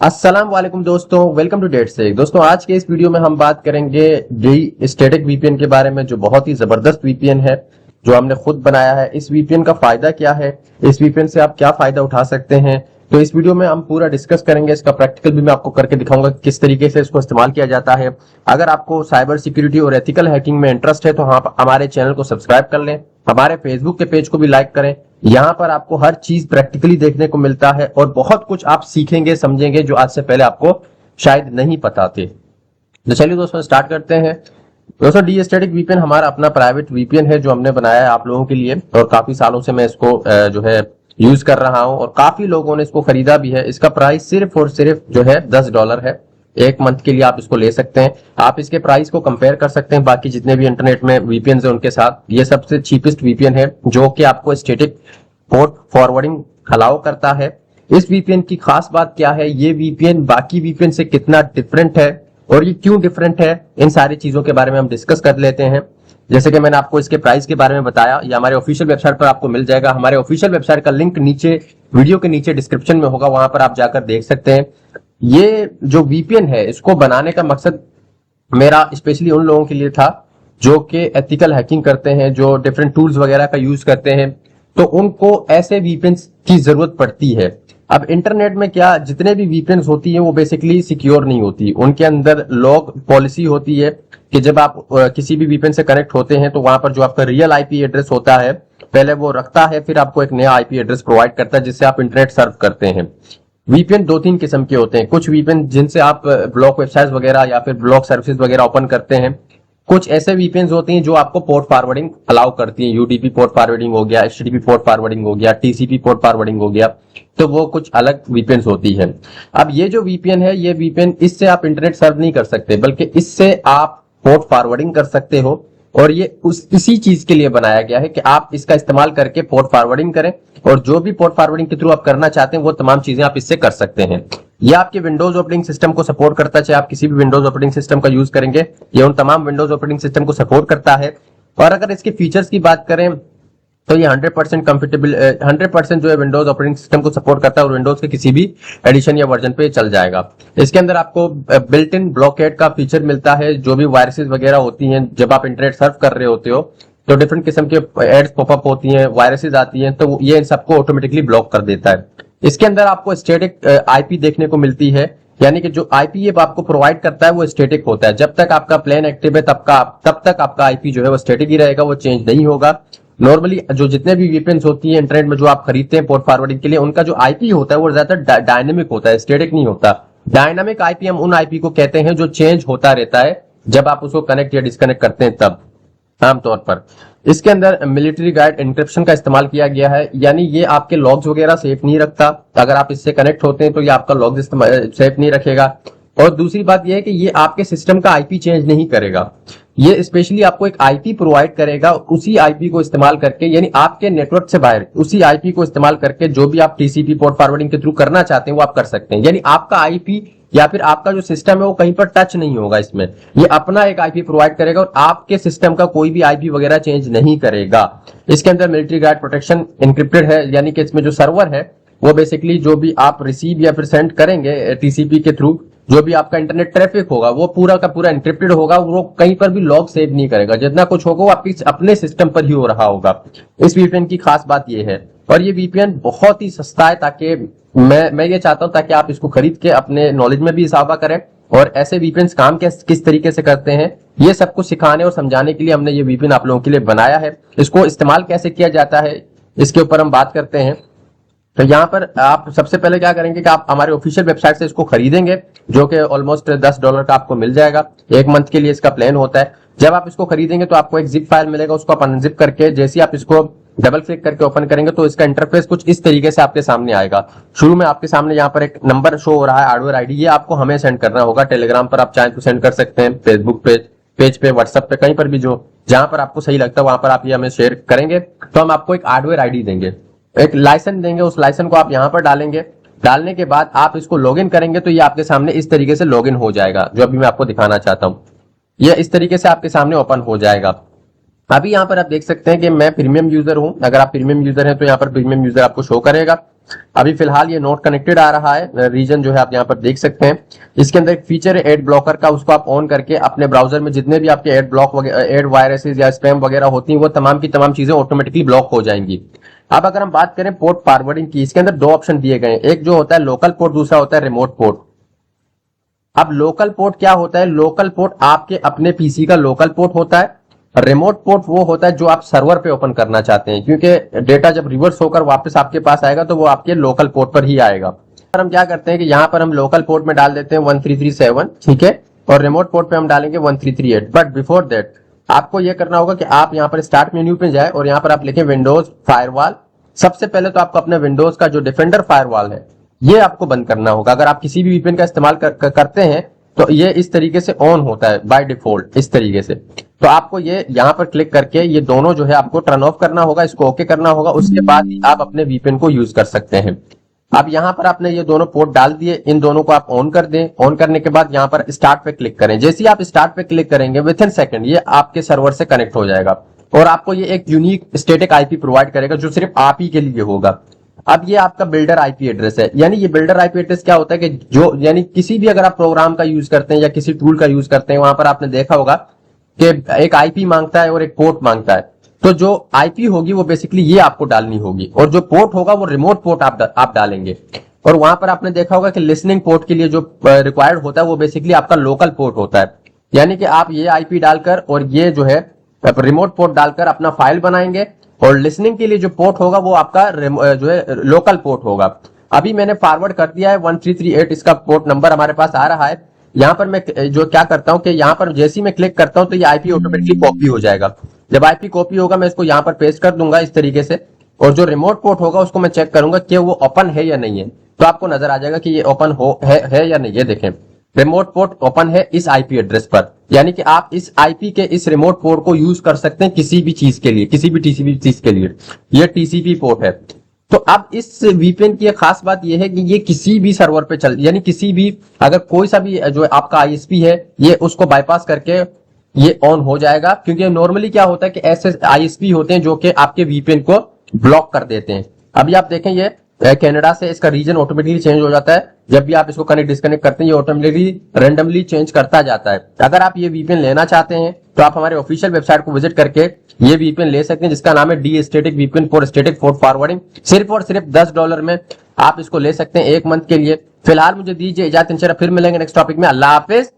अस्सलाम वालेकुम दोस्तों, वेलकम टू डेट से। दोस्तों आज के इस वीडियो में हम बात करेंगे डी स्टैटिक वीपीएन के बारे में, जो बहुत ही जबरदस्त वीपीएन है जो हमने खुद बनाया है। इस वीपीएन का फायदा क्या है, इस वीपीएन से आप क्या फायदा उठा सकते हैं, तो इस वीडियो में हम पूरा डिस्कस करेंगे। इसका प्रैक्टिकल भी मैं आपको करके दिखाऊंगा कि किस तरीके से इसको इस्तेमाल किया जाता है। अगर आपको साइबर सिक्योरिटी और एथिकल हैकिंग में इंटरेस्ट है तो हमारे चैनल को सब्सक्राइब कर लें, हमारे फेसबुक के पेज को भी लाइक करें। यहाँ पर आपको हर चीज प्रैक्टिकली देखने को मिलता है और बहुत कुछ आप सीखेंगे समझेंगे जो आज से पहले आपको शायद नहीं पता थे। तो चलिए दोस्तों स्टार्ट करते हैं। दोस्तों डी स्टैटिक वीपीएन हमारा अपना प्राइवेट वीपीएन है जो हमने बनाया है आप लोगों के लिए, और काफी सालों से मैं इसको जो है यूज कर रहा हूं और काफी लोगों ने इसको खरीदा भी है। इसका प्राइस सिर्फ और सिर्फ जो है $10 है। एक मंथ के लिए आप इसको ले सकते हैं। आप इसके प्राइस को कंपेयर कर सकते हैं बाकी जितने भी इंटरनेट में वीपीएन है उनके साथ। ये सबसे चीपेस्ट वीपीएन है जो कि आपको स्टैटिक पोर्ट फॉरवर्डिंग अलाउ करता है। इस वीपीएन की खास बात क्या है, ये वीपीएन बाकी वीपीएन से कितना डिफरेंट है और ये क्यों डिफरेंट है, इन सारी चीजों के बारे में हम डिस्कस कर लेते हैं। जैसे कि मैंने आपको इसके प्राइस के बारे में बताया, ये हमारे ऑफिशियल वेबसाइट पर आपको मिल जाएगा। हमारे ऑफिशियल वेबसाइट का लिंक नीचे वीडियो के नीचे डिस्क्रिप्शन में होगा, वहां पर आप जाकर देख सकते हैं। ये जो वीपीएन है इसको बनाने का मकसद मेरा स्पेशली उन लोगों के लिए था जो कि एथिकल हैकिंग करते हैं, जो डिफरेंट टूल्स वगैरह का यूज करते हैं, तो उनको ऐसे वीपीएन की जरूरत पड़ती है। अब इंटरनेट में क्या जितने भी वीपीएन होती है वो बेसिकली सिक्योर नहीं होती, उनके अंदर लॉग पॉलिसी होती है कि जब आप किसी भी वीपीएन से कनेक्ट होते हैं तो वहां पर जो आपका रियल आईपी एड्रेस होता है पहले वो रखता है, फिर आपको एक नया आईपी एड्रेस प्रोवाइड करता है जिससे आप इंटरनेट सर्व करते हैं। वीपीएन दो तीन किस्म के होते हैं। कुछ वीपीएन जिनसे आप ब्लॉक वेबसाइट वगैरह या फिर ब्लॉक सर्विसेज वगैरह ओपन करते हैं। कुछ ऐसे वीपीएन होती हैं जो आपको पोर्ट फॉरवर्डिंग अलाउ करती हैं, यूडीपी पोर्ट फॉरवर्डिंग हो गया, एचटीटीपी पोर्ट फॉरवर्डिंग हो गया, टीसीपी पोर्ट फॉरवर्डिंग हो गया, तो वो कुछ अलग वीपीएन होती है। अब ये जो वीपीएन है, ये वीपीएन इससे आप इंटरनेट सर्व नहीं कर सकते बल्कि इससे आप पोर्ट फॉरवर्डिंग कर सकते हो, और ये इसी चीज के लिए बनाया गया है कि आप इसका इस्तेमाल करके पोर्ट फॉरवर्डिंग करें, और जो भी पोर्ट फॉरवर्डिंग के थ्रू आप करना चाहते हैं वो तमाम चीजें आप इससे कर सकते हैं। ये आपके विंडोज ऑपरेटिंग सिस्टम को सपोर्ट करता है, चाहे आप किसी भी विंडोज ऑपरेटिंग सिस्टम का यूज करेंगे, ये उन तमाम विंडोज ऑपरेटिंग सिस्टम को सपोर्ट करता है। और अगर इसके फीचर्स की बात करें तो ये 100% कंफर्टेबल 100% जो है विंडोज ऑपरेटिंग सिस्टम को सपोर्ट करता है और विंडोज के किसी भी एडिशन या वर्जन पे चल जाएगा। इसके अंदर आपको बिल्ट इन ब्लॉकेड का फीचर मिलता है। जो भी वायरसेस वगैरह होती हैं, जब आप इंटरनेट सर्फ कर रहे होते हो तो डिफरेंट किस्म के एड्स पॉपअप होती हैं, वायरसेस आती हैं, तो ये इन सबको ऑटोमेटिकली ब्लॉक कर देता है। इसके अंदर आपको स्टैटिक आईपी देखने को मिलती है, यानी कि जो आईपी ये आपको प्रोवाइड करता है वो स्टैटिक होता है। जब तक आपका प्लान एक्टिव है तब तक आपका आईपी जो है वो स्टैटिक ही रहेगा, वो चेंज नहीं होगा। नॉर्मली जो जितने भी वीपीएन होती है इंटरनेट में जो आप खरीदते हैं पोर्ट फॉरवर्डिंग के लिए, उनका जो आईपी होता है वो ज्यादा डायनेमिक होता है, स्टैटिक नहीं होता। डायनामिक आईपी हम उन आईपी को कहते हैं जो चेंज होता रहता है जब आप उसको कनेक्ट या डिस्कनेक्ट करते हैं तब। आमतौर पर इसके अंदर मिलिट्री गाइड एन्क्रिप्शन का इस्तेमाल किया गया है, यानी ये आपके लॉग्स वगैरह सेफ नहीं रखता। अगर आप इससे कनेक्ट होते हैं तो ये आपका लॉग्स सेफ नहीं रखेगा। और दूसरी बात यह है कि ये आपके सिस्टम का आईपी चेंज नहीं करेगा, ये स्पेशली आपको एक आईपी प्रोवाइड करेगा। उसी आईपी को इस्तेमाल करके, यानी आपके नेटवर्क से बाहर उसी आईपी को इस्तेमाल करके जो भी आप टीसीपी पोर्ट फॉरवर्डिंग के थ्रू करना चाहते हैं वो आप कर सकते हैं। यानी आपका आईपी या फिर आपका जो सिस्टम है वो कहीं पर टच नहीं होगा, इसमें ये अपना एक आईपी प्रोवाइड करेगा और आपके सिस्टम का कोई भी आईपी वगैरह चेंज नहीं करेगा। इसके अंदर मिलिट्री गाइड प्रोटेक्शन एन्क्रिप्टेड है, यानी कि इसमें जो सर्वर है वो बेसिकली जो भी आप रिसीव या फिर सेंड करेंगे टीसीपी के थ्रू, जो भी आपका इंटरनेट ट्रैफिक होगा वो पूरा का पूरा एन्क्रिप्टेड होगा, वो कहीं पर भी लॉग सेव नहीं करेगा। जितना कुछ होगा वो आपके अपने सिस्टम पर ही हो रहा होगा। इस वीपीएन की खास बात ये है, और ये वीपीएन बहुत ही सस्ता है, ताकि मैं ये चाहता हूं ताकि आप इसको खरीद के अपने नॉलेज में भी इजाफा करें और ऐसे वीपीएन काम किस तरीके से करते हैं ये सब कुछ सिखाने और समझाने के लिए हमने ये वीपीएन आप लोगों के लिए बनाया है। इसको इस्तेमाल कैसे किया जाता है इसके ऊपर हम बात करते हैं। तो यहाँ पर आप सबसे पहले क्या करेंगे कि आप हमारे ऑफिशियल वेबसाइट से इसको खरीदेंगे, जो कि ऑलमोस्ट $10 का आपको मिल जाएगा। एक मंथ के लिए इसका प्लान होता है। जब आप इसको खरीदेंगे तो आपको एक जिप फाइल मिलेगा, उसको आप अनजिप करके जैसे आप इसको डबल क्लिक करके ओपन करेंगे तो इसका इंटरफेस कुछ इस तरीके से आपके सामने आएगा। शुरू में आपके सामने यहाँ पर एक नंबर शो हो रहा है, हार्डवेयर आईडी, ये आपको हमें सेंड करना होगा। टेलीग्राम पर आप चाहें तो सेंड कर सकते हैं, फेसबुक पेज पे, व्हाट्सएप पे, कहीं पर भी जो जहां पर आपको सही लगता है वहां पर आप ये हमें शेयर करेंगे तो हम आपको एक हार्डवेयर आईडी देंगे, एक लाइसेंस देंगे। उस लाइसेंस को आप यहाँ पर डालेंगे। डालने के बाद आप इसको लॉगिन करेंगे तो ये आपके सामने इस तरीके से लॉगिन हो जाएगा, जो अभी मैं आपको दिखाना चाहता हूँ। ये इस तरीके से आपके सामने ओपन हो जाएगा। अभी यहाँ पर आप देख सकते हैं कि मैं प्रीमियम यूजर हूं। अगर आप प्रीमियम यूजर हैं तो यहाँ पर प्रीमियम यूजर आपको शो करेगा। अभी फिलहाल ये नॉट कनेक्टेड आ रहा है, रीजन जो है आप यहाँ पर देख सकते हैं। इसके अंदर एक फीचर है एड ब्लॉकर का, उसको आप ऑन करके अपने ब्राउजर में जितने भी आपके एड ब्लॉक एड वायरसेस या स्पैम वगैरह होती हैं वो तमाम की तमाम चीजें ऑटोमेटिकली ब्लॉक हो जाएंगी। अब अगर हम बात करें पोर्ट फॉरवर्डिंग की, इसके अंदर दो ऑप्शन दिए गए हैं, एक जो होता है लोकल पोर्ट, दूसरा होता है रिमोट पोर्ट। अब लोकल पोर्ट क्या होता है? लोकल पोर्ट आपके अपने पीसी का लोकल पोर्ट होता है। रिमोट पोर्ट वो होता है जो आप सर्वर पे ओपन करना चाहते हैं, क्योंकि डेटा जब रिवर्स होकर वापस आपके पास आएगा तो वो आपके लोकल पोर्ट पर ही आएगा। और हम क्या करते हैं कि यहाँ पर हम लोकल पोर्ट में डाल देते हैं 1337, ठीक है, और रिमोट पोर्ट पे हम डालेंगे 1338। बट बिफोर दैट आपको यह करना होगा कि आप यहाँ पर स्टार्ट मेन्यू पे जाए और यहाँ पर आप लिखें विंडोज फायरवॉल। सबसे पहले तो आपको अपने विंडोज का जो डिफेंडर फायरवॉल है ये आपको बंद करना होगा। अगर आप किसी भी वीपीएन का इस्तेमाल करते हैं तो ये इस तरीके से ऑन होता है बाय डिफॉल्ट, इस तरीके से। तो आपको ये यहाँ पर क्लिक करके ये दोनों जो है आपको टर्न ऑफ करना होगा, इसको ओके करना होगा, उसके बाद ही आप अपने वीपीएन को यूज कर सकते हैं। अब यहाँ पर आपने ये दोनों पोर्ट डाल दिए, इन दोनों को आप ऑन कर दें। ऑन करने के बाद यहाँ पर स्टार्ट पे क्लिक करें। जैसे ही आप स्टार्ट पे क्लिक करेंगे विद इन सेकंड ये आपके सर्वर से कनेक्ट हो जाएगा और आपको ये एक यूनिक स्टैटिक आईपी प्रोवाइड करेगा जो सिर्फ आप ही के लिए होगा। अब ये आपका बिल्डर आईपी एड्रेस है। यानी ये बिल्डर आईपी एड्रेस क्या होता है कि जो यानी किसी भी अगर आप प्रोग्राम का यूज करते हैं या किसी टूल का यूज करते हैं, वहां पर आपने देखा होगा कि एक आईपी मांगता है और एक पोर्ट मांगता है। तो जो आईपी होगी वो बेसिकली ये आपको डालनी होगी और जो पोर्ट होगा वो रिमोट पोर्ट आप डालेंगे। और वहां पर आपने देखा होगा कि लिसनिंग पोर्ट के लिए जो रिक्वायर्ड होता है वो बेसिकली आपका लोकल पोर्ट होता है। यानी कि आप ये आईपी डालकर और ये जो है रिमोट पोर्ट डालकर अपना फाइल बनाएंगे और लिसनिंग के लिए जो पोर्ट होगा वो आपका जो है लोकल पोर्ट होगा। अभी मैंने फॉरवर्ड कर दिया है 1338, इसका पोर्ट नंबर हमारे पास आ रहा है। यहाँ पर मैं जो क्या करता हूँ कि यहाँ पर जैसे ही मैं क्लिक करता हूँ तो ये आईपी ऑटोमेटिकली कॉपी हो जाएगा। जब आईपी कॉपी होगा मैं इसको यहाँ पर पेस्ट कर दूंगा इस तरीके से, और जो रिमोट पोर्ट होगा उसको मैं चेक करूंगा कि वो ओपन है या नहीं है। तो आपको नजर आ जाएगा कि ये ओपन है या नहीं। ये देखें रिमोट पोर्ट ओपन है इस आईपी एड्रेस पर, यानी कि आप इस आईपी के इस रिमोट पोर्ट को यूज कर सकते हैं किसी भी चीज के लिए, किसी भी टीसीपी चीज के लिए। ये टीसीपी पोर्ट है। तो अब इस वीपीएन की खास बात यह है कि ये किसी भी सर्वर पे चल, यानी किसी भी अगर कोई सा भी जो आपका आईएसपी है ये उसको बाईपास करके ये ऑन हो जाएगा। क्योंकि नॉर्मली क्या होता है कि ऐसे आईएसपी होते हैं जो कि आपके वीपीएन को ब्लॉक कर देते हैं। अभी आप देखें ये कनाडा से इसका रीजन ऑटोमेटिकली चेंज हो जाता है। जब भी आप इसको कनेक्ट डिस्कनेक्ट करते हैं ये ऑटोमेटिकली रैंडमली चेंज करता जाता है। अगर आप ये वीपीएन लेना चाहते हैं तो आप हमारे ऑफिशियल वेबसाइट को विजिट करके ये वीपीएन ले सकते हैं, जिसका नाम है D static VPN for static port forwarding. सिर्फ और सिर्फ $10 में आप इसको ले सकते हैं 1 मंथ के लिए। फिलहाल मुझे दीजिए इजाजत, इंशाल्लाह फिर मिलेंगे नेक्स्ट टॉपिक में। अल्लाह हाफिज।